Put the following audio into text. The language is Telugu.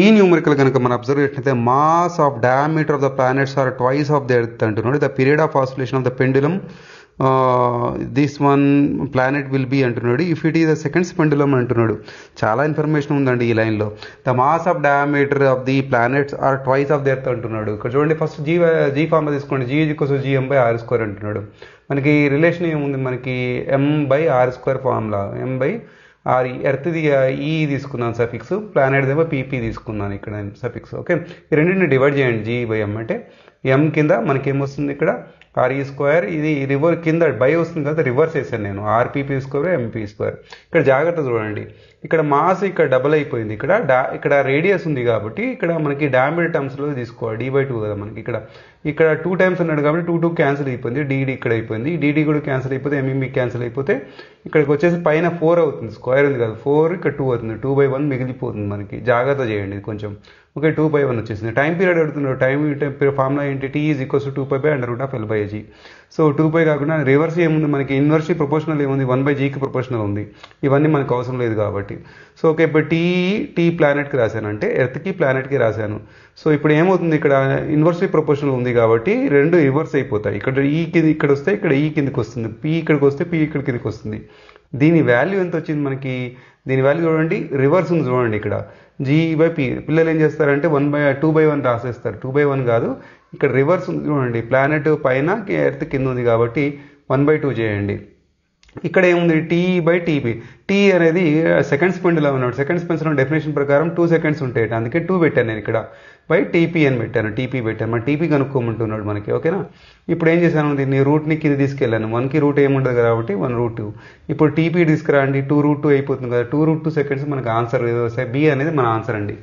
ఈ న్యూమరికల్ కనుక మనం అబ్జర్వ్ చేసినట్లయితే mass of diameter of the planets are twice of the earth అంటున్నాడు. The period of oscillation of the pendulum this one planet will be అంటున్నాడు. If it is the seconds pendulum అంటున్నాడు. చాలా ఇన్ఫర్మేషన్ ఉందండి ఈ లైన్లో. The mass of diameter of the planets are twice of the earth అంటున్నాడు. ఇక్కడ చూడండి, ఫస్ట్ జీ ఫార్ములా తీసుకోండి. G=GM/R² అంటున్నాడు. మనకి రిలేషన్ ఏముంది, మనకి M/R² ఫార్ములా, M/R. ఎర్త్ది ఈ తీసుకున్నాను సఫిక్స్, ప్లానెట్ ఏమో PP తీసుకున్నాను ఇక్కడ నేను సఫిక్స్. ఓకే, ఈ రెండింటిని డివైడ్ చేయండి. G/M అంటే M కింద మనకి ఏమొస్తుంది ఇక్కడ RE², ఇది రివర్ కింద బై వస్తుంది కదా, రివర్స్ చేశాను నేను, RPP², MP². ఇక్కడ జాగ్రత్త చూడండి, ఇక్కడ మాస్ ఇక్కడ డబుల్ అయిపోయింది. ఇక్కడ రేడియస్ ఉంది కాబట్టి ఇక్కడ మనకి డయామీటర్ టర్మ్స్లో తీసుకోవాలి. D/2 కదా మనకి ఇక్కడ 2 టైమ్స్ ఉన్నాడు కాబట్టి 2 క్యాన్సిల్ అయిపోయింది. DD ఇక్కడ అయిపోయింది, DD కూడా క్యాన్సిల్ అయిపోతే MMB క్యాన్సిల్ అయిపోతే ఇక్కడికి వచ్చేసి పైన 4 అవుతుంది, స్క్వేర్ ఉంది కదా 4, ఇక్కడ 2 అవుతుంది, 2/1 మిగిలిపోతుంది మనకి. జాగ్రత్త చేయండి ఇది కొంచెం. ఓకే, 2/1 వచ్చేసింది. టైం పీరియడ్ అడుగుతున్నాడు. టైం ఫార్ములా ఏంటి, T=2π/√L/G. సో 2π కాకుండా రివర్స్ ఏముంది మనకి, ఇన్వర్స్లీ ప్రపోర్షనల్ ఏముంది, 1/Gకి ప్రపోర్షనల్ ఉంది. ఇవన్నీ మనకు అవసరం లేదు కాబట్టి. సో ఓకే, ఇప్పుడు టీ ప్లానెట్కి రాశాను, అంటే ఎర్త్కి ప్లానెట్కి రాశాను. సో ఇప్పుడు ఏమవుతుంది, ఇక్కడ ఇన్వర్స్లీ ప్రపోర్షనల్ ఉంది కాబట్టి రెండు రివర్స్ అయిపోతాయి. ఇక్కడ ఈ కింద ఇక్కడ వస్తే ఇక్కడ ఈ కిందకి వస్తుంది, P ఇక్కడికి వస్తే P ఇక్కడ కిందకి వస్తుంది. దీని వాల్యూ ఎంత వచ్చింది మనకి, దీని వాల్యూ చూడండి, రివర్స్ ఉంది చూడండి. ఇక్కడ G/P పిల్లలు ఏం చేస్తారంటే 2/1 రాసేస్తారు. 2/1 కాదు, ఇక్కడ రివర్స్ ఉంది చూడండి. ప్లానెట్ పైన ఎర్త్ కింద ఉంది కాబట్టి 1/2 చేయండి. ఇక్కడ ఏముంది, T/TP. T అనేది సెకండ్స్ పెండులం అన్నాడు. సెకండ్స్ పెంచడం డెఫినేషన్ ప్రకారం 2 సెకండ్స్ ఉంటాయి, అందుకే 2 పెట్టాను నేను ఇక్కడ. TP అని పెట్టాను, TP పెట్టాను. మన TP కనుక్కోమంటున్నాడు మనకి. ఓకేనా, ఇప్పుడు ఏం చేశాను, దీన్ని రూట్ని కింద తీసుకెళ్ళాను. 1కి రూట్ ఏముండదు కాబట్టి 1√2. ఇప్పుడు TP తీసుకురండి, 2√2 అయిపోతుంది కదా. 2√2 సెకండ్స్ మనకు ఆన్సర్ B అనేది మన ఆన్సర్ అండి.